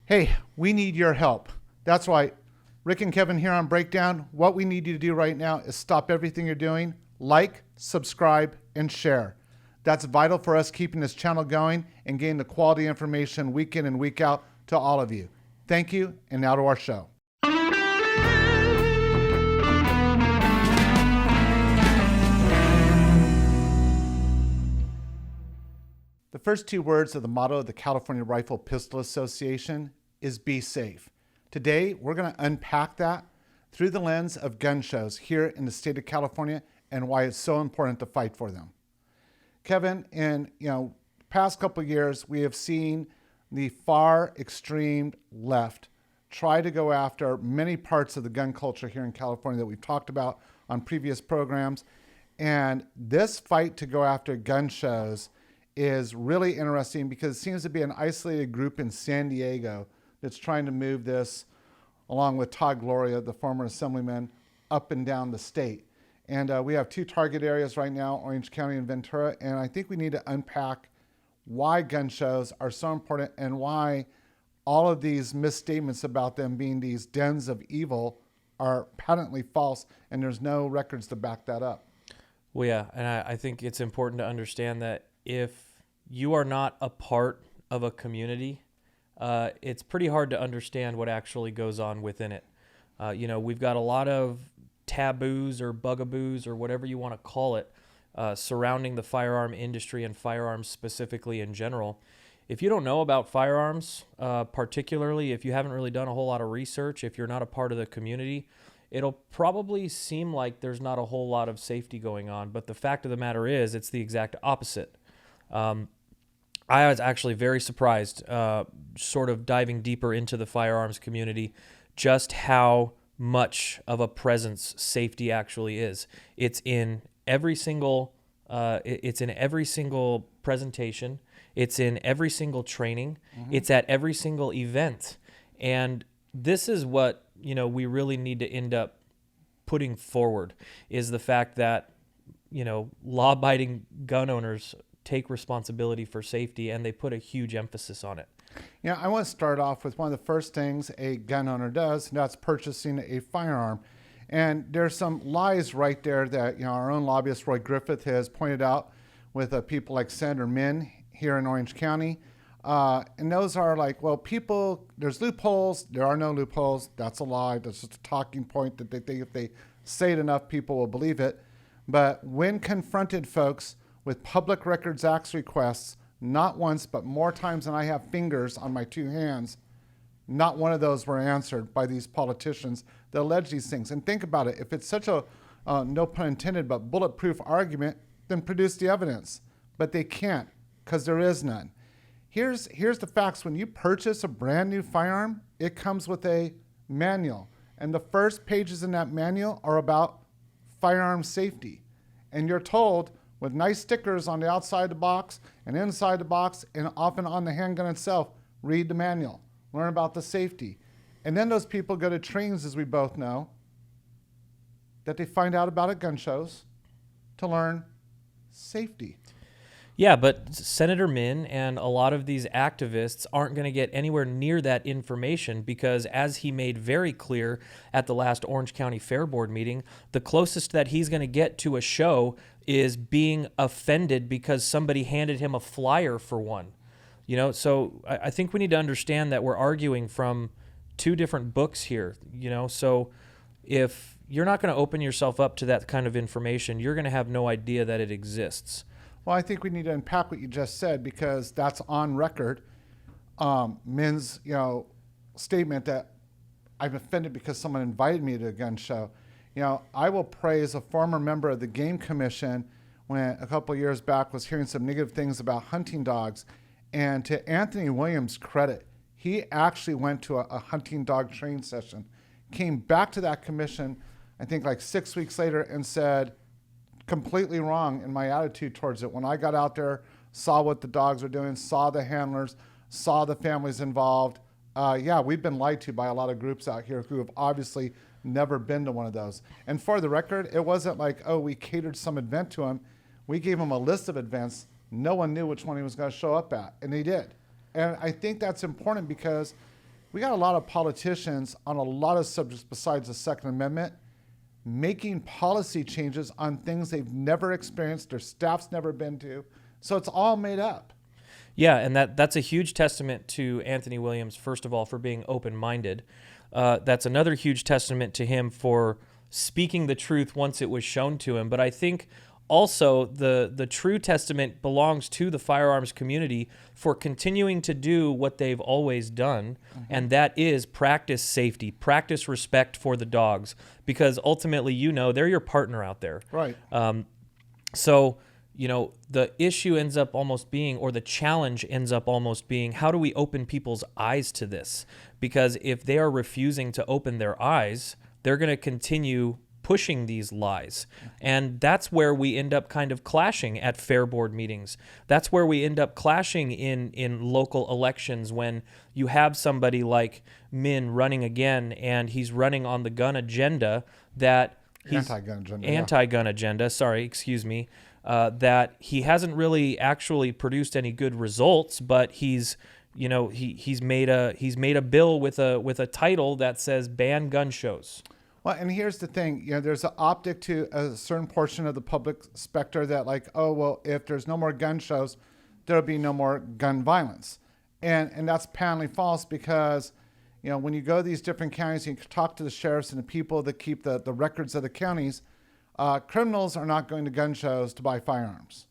Hey, we need your help. That's right. Rick and Kevin here on Breakdown. What we need you to do right now is stop everything you're doing, like, subscribe, and share. That's vital for us keeping this channel going and getting the quality information week in and week out to all of you. Thank you, and now to our show. The first two words of the motto of the California Rifle Pistol Association is be safe. Today, we're going to unpack that through the lens of gun shows here in the state of California and why it's so important to fight for them. Kevin, in past couple of years, we have seen the far extreme left try to go after many parts of the gun culture here in California that we've talked about on previous programs. And this fight to go after gun shows is really interesting because it seems to be an isolated group in San Diego that's trying to move this, along with Todd Gloria, the former assemblyman, up and down the state. And we have two target areas right now, Orange County and Ventura, and I think we need to unpack why gun shows are so important and why all of these misstatements about them being these dens of evil are patently false, and there's no records to back that up. Well, yeah, and I think it's important to understand that if you are not a part of a community, it's pretty hard to understand what actually goes on within it. We've got a lot of taboos or bugaboos or whatever you want to call it surrounding the firearm industry and firearms specifically in general. If you don't know about firearms, particularly if you haven't really done a whole lot of research, if you're not a part of the community, it'll probably seem like there's not a whole lot of safety going on. But the fact of the matter is, it's the exact opposite. I was actually very surprised, sort of diving deeper into the firearms community, just how much of a presence safety actually is. It's in every single presentation. It's in every single training. Mm-hmm. It's at every single event. And this is what, we really need to end up putting forward, is the fact that, law-abiding gun owners take responsibility for safety, and they put a huge emphasis on it. I want to start off with one of the first things a gun owner does, and that's purchasing a firearm. And there's some lies right there that our own lobbyist Roy Griffith has pointed out with people like Senator Min here in Orange County. And those are like, well, there's loopholes. There are no loopholes. That's a lie. That's just a talking point that they think if they say it enough, people will believe it. But when confronted, folks, with Public Records Act requests, not once, but more times than I have fingers on my two hands, not one of those were answered by these politicians that allege these things. And think about it. If it's such a, no pun intended, but bulletproof argument, then produce the evidence. But they can't, because there is none. Here's the facts. When you purchase a brand new firearm, it comes with a manual. And the first pages in that manual are about firearm safety. And you're told, with nice stickers on the outside the box and inside the box and often on the handgun itself, read the manual, learn about the safety. And then those people go to trainings, as we both know, that they find out about at gun shows to learn safety. Yeah, but Senator Min and a lot of these activists aren't going to get anywhere near that information because, as he made very clear at the last Orange County Fair Board meeting, the closest that he's going to get to a show is being offended because somebody handed him a flyer for one. So I think we need to understand that we're arguing from two different books here. So if you're not going to open yourself up to that kind of information, you're going to have no idea that it exists. Well, I think we need to unpack what you just said because that's on record. Min's, statement that I'm offended because someone invited me to a gun show. I will praise a former member of the Game Commission when a couple of years back was hearing some negative things about hunting dogs. And to Anthony Williams' credit, he actually went to a hunting dog training session, came back to that commission, I think like 6 weeks later, and said, completely wrong in my attitude towards it. When I got out there, saw what the dogs were doing, saw the handlers, saw the families involved. We've been lied to by a lot of groups out here who have obviously never been to one of those. And for the record, it wasn't like, we catered some event to them. We gave them a list of events. No one knew which one he was going to show up at, and he did. And I think that's important because we got a lot of politicians on a lot of subjects besides the Second Amendment making policy changes on things they've never experienced, their staff's never been to. So it's all made up. Yeah, and that's a huge testament to Anthony Williams, first of all, for being open-minded. That's another huge testament to him for speaking the truth once it was shown to him. But I think also the true testament belongs to the firearms community for continuing to do what they've always done, and that is practice safety, practice respect for the dogs, because ultimately, they're your partner out there. Right. So, the issue ends up almost being, or the challenge ends up almost being, how do we open people's eyes to this? Because if they are refusing to open their eyes, they're going to continue pushing these lies. And that's where we end up kind of clashing at fair board meetings. That's where we end up clashing in local elections when you have somebody like Min running again, and he's running on the gun agenda that he's anti-gun agenda, sorry, excuse me, that he hasn't really actually produced any good results, but he's made a bill with a title that says ban gun shows. Well, and here's the thing, there's an optic to a certain portion of the public specter that if there's no more gun shows, there'll be no more gun violence. And that's patently false, because, when you go to these different counties, you can talk to the sheriffs and the people that keep the records of the counties. Criminals are not going to gun shows to buy firearms.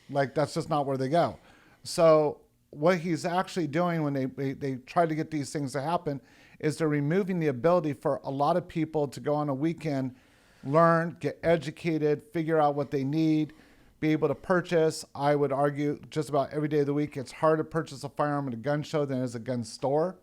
That's just not where they go. So what he's actually doing when they try to get these things to happen is they're removing the ability for a lot of people to go on a weekend, learn, get educated, figure out what they need, be able to purchase. I would argue just about every day of the week, it's harder to purchase a firearm at a gun show than it is a gun store,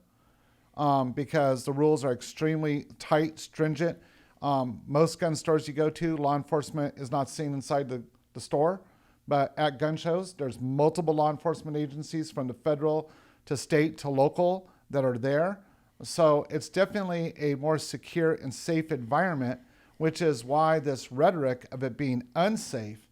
because the rules are extremely tight, stringent. Most gun stores you go to, law enforcement is not seen inside the store. But at gun shows, there's multiple law enforcement agencies from the federal to state to local that are there. So it's definitely a more secure and safe environment, which is why this rhetoric of it being unsafe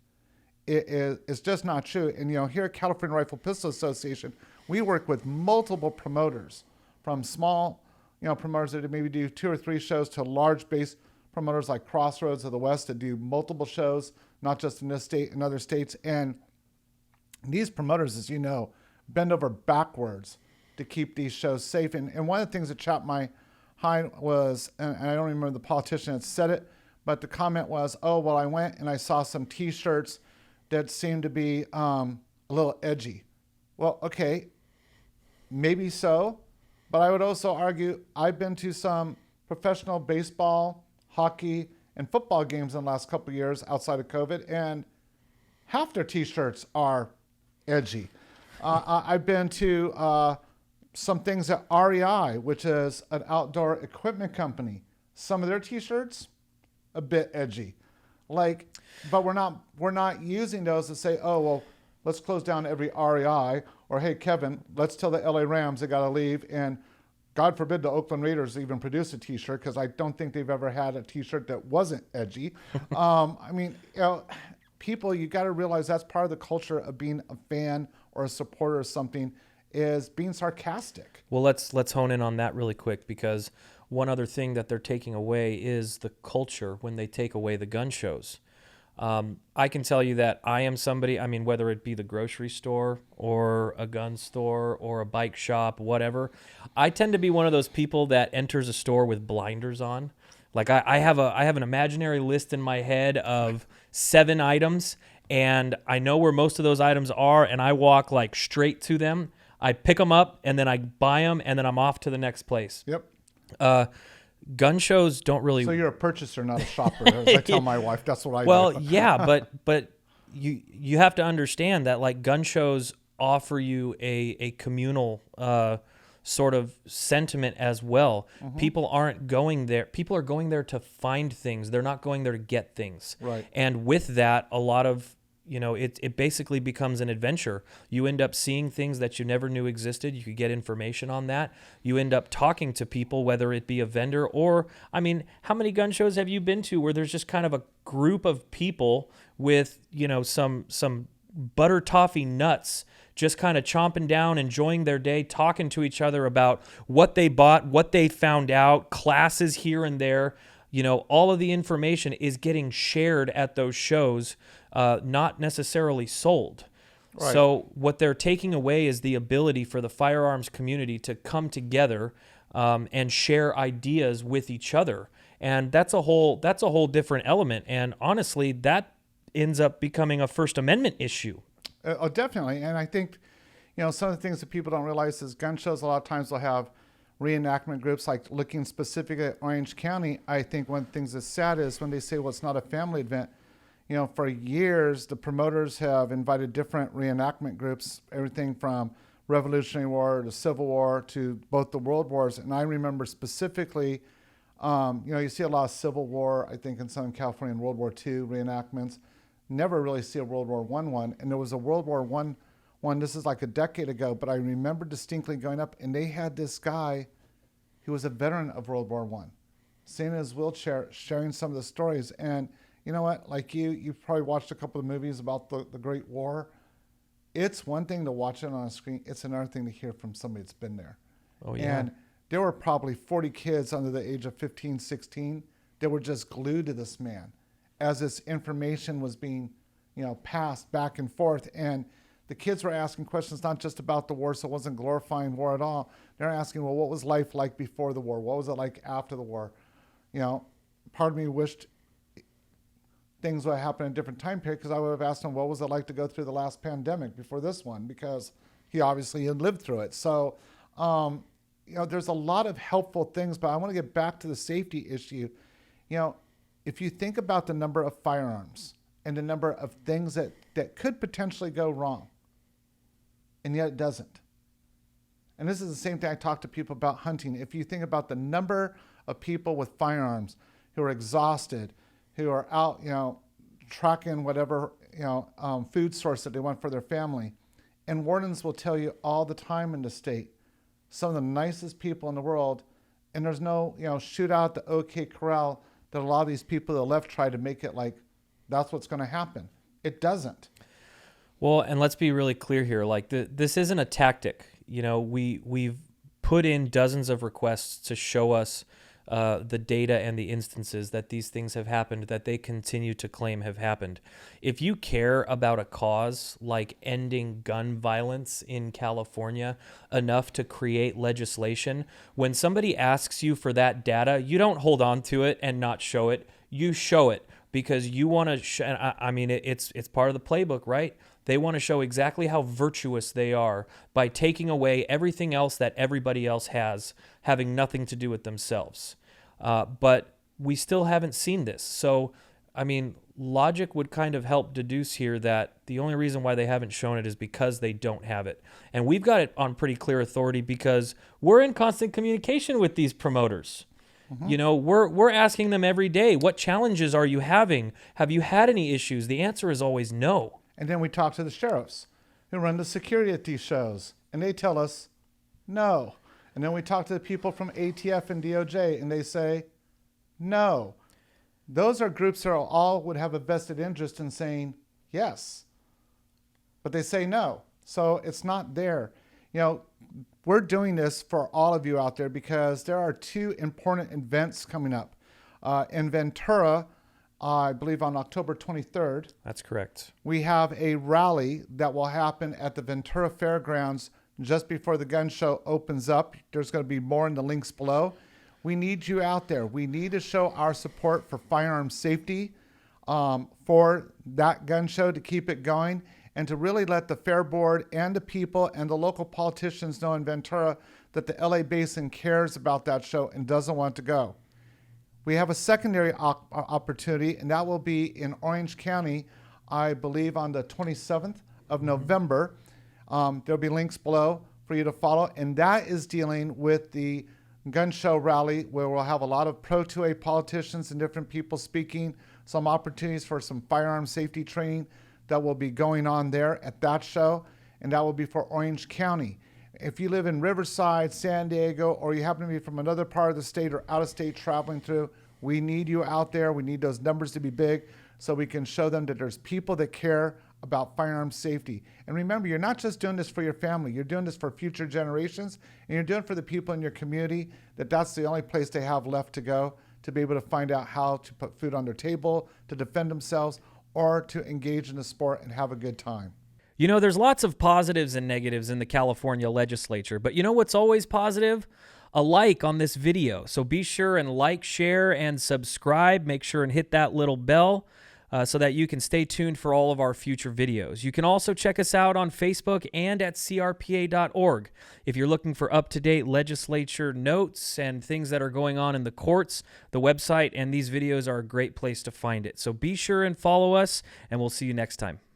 is just not true. And, here at California Rifle Pistol Association, we work with multiple promoters, from small, promoters that maybe do 2 or 3 shows to large base promoters like Crossroads of the West that do multiple shows, not just in this state, in other states. And these promoters, as you know, bend over backwards to keep these shows safe. And one of the things that chapped my hide was, and I don't remember the politician that said it, but the comment was, I went and I saw some T-shirts that seemed to be a little edgy. Well, okay, maybe so, but I would also argue I've been to some professional baseball, hockey, and football games in the last couple of years outside of COVID, and half their T-shirts are edgy. I've been to some things at REI, which is an outdoor equipment company. Some of their T-shirts, a bit edgy. But we're not using those to say, let's close down every REI, or hey, Kevin, let's tell the LA Rams they got to leave, and God forbid the Oakland Raiders even produce a T-shirt, because I don't think they've ever had a T-shirt that wasn't edgy. People, you got to realize that's part of the culture of being a fan or a supporter of something, is being sarcastic. Well, let's hone in on that really quick, because one other thing that they're taking away is the culture when they take away the gun shows. I can tell you that I am somebody, whether it be the grocery store or a gun store or a bike shop, whatever, I tend to be one of those people that enters a store with blinders on. I have an imaginary list in my head of 7 items, and I know where most of those items are, and I walk straight to them. I pick them up, and then I buy them, and then I'm off to the next place. Yep. Gun shows don't really. So you're a purchaser, not a shopper. As I tell my wife, that's what I do. Well, yeah, but you have to understand that gun shows offer you a communal sort of sentiment as well. Mm-hmm. People aren't going there. People are going there to find things. They're not going there to get things. Right. And with that, a lot of it basically becomes an adventure. You end up seeing things that you never knew existed. You could get information on that. You end up talking to people, whether it be a vendor or, how many gun shows have you been to where there's just kind of a group of people with, some butter toffee nuts just kind of chomping down, enjoying their day, talking to each other about what they bought, what they found out, classes here and there. All of the information is getting shared at those shows, not necessarily sold. Right. So what they're taking away is the ability for the firearms community to come together and share ideas with each other. And that's a whole different element. And honestly, that ends up becoming a First Amendment issue. Oh, definitely. And I think, some of the things that people don't realize is gun shows, a lot of times they'll have reenactment groups, like looking specifically at Orange County. I think one of the things that's sad is when they say, well, it's not a family event. For years, the promoters have invited different reenactment groups, everything from Revolutionary War to Civil War to both the World Wars. And I remember specifically, you see a lot of Civil War, I think, in Southern California, and World War II reenactments. Never really see a World War I one. And there was a World War I one, this is like a decade ago, but I remember distinctly going up, and they had this guy who was a veteran of World War I, sitting in his wheelchair, sharing some of the stories. And you know what? Like you've probably watched a couple of movies about the Great War. It's one thing to watch it on a screen. It's another thing to hear from somebody that's been there. Oh, yeah. And there were probably 40 kids under the age of 15, 16 that were just glued to this man as this information was being, passed back and forth. And the kids were asking questions not just about the war, so it wasn't glorifying war at all. They're asking, well, what was life like before the war? What was it like after the war? Part of me wished things would happen in a different time period, because I would have asked him, what was it like to go through the last pandemic before this one? Because he obviously had lived through it. So, there's a lot of helpful things, but I want to get back to the safety issue. If you think about the number of firearms and the number of things that could potentially go wrong, and yet it doesn't. And this is the same thing I talk to people about hunting. If you think about the number of people with firearms who are exhausted, who are out, tracking whatever, food source that they want for their family. And wardens will tell you all the time in the state, some of the nicest people in the world, and there's no, shootout at the OK Corral that a lot of these people to the left try to make it like that's what's going to happen. It doesn't. Well, and let's be really clear here. Like this isn't a tactic. We've put in dozens of requests to show us the data and the instances that these things have happened, that they continue to claim have happened. If you care about a cause like ending gun violence in California enough to create legislation, when somebody asks you for that data, you don't hold on to it and not show it. You show it because you want to. It's part of the playbook, right? They want to show exactly how virtuous they are by taking away everything else that everybody else has, having nothing to do with themselves. But we still haven't seen this. So, logic would kind of help deduce here that the only reason why they haven't shown it is because they don't have it. And we've got it on pretty clear authority because we're in constant communication with these promoters. Mm-hmm. We're asking them every day, what challenges are you having? Have you had any issues? The answer is always no. And then we talk to the sheriffs who run the security at these shows, and they tell us no. And then we talk to the people from ATF and DOJ, and they say no. Those are groups that all would have a vested interest in saying yes, but they say no. So it's not there. We're doing this for all of you out there because there are two important events coming up. In Ventura, I believe on October 23rd. That's correct. We have a rally that will happen at the Ventura Fairgrounds just before the gun show opens up. There's going to be more in the links below. We need you out there. We need to show our support for firearm safety, for that gun show to keep it going, and to really let the Fair Board and the people and the local politicians know in Ventura that the LA Basin cares about that show and doesn't want to go. We have a secondary opportunity, and that will be in Orange County, I believe on the 27th of November. There'll be links below for you to follow, and that is dealing with the gun show rally where we'll have a lot of Pro-2A politicians and different people speaking, some opportunities for some firearm safety training that will be going on there at that show, and that will be for Orange County. If you live in Riverside, San Diego, or you happen to be from another part of the state or out of state traveling through, we need you out there. We need those numbers to be big so we can show them that there's people that care about firearm safety. And remember, you're not just doing this for your family, you're doing this for future generations, and you're doing it for the people in your community, that's the only place they have left to go to be able to find out how to put food on their table, to defend themselves, or to engage in the sport and have a good time. You know, there's lots of positives and negatives in the California legislature, but you know what's always positive? A like on this video. So be sure and like, share, and subscribe. Make sure and hit that little bell so that you can stay tuned for all of our future videos. You can also check us out on Facebook and at crpa.org. If you're looking for up-to-date legislature notes and things that are going on in the courts, the website and these videos are a great place to find it. So be sure and follow us, and we'll see you next time.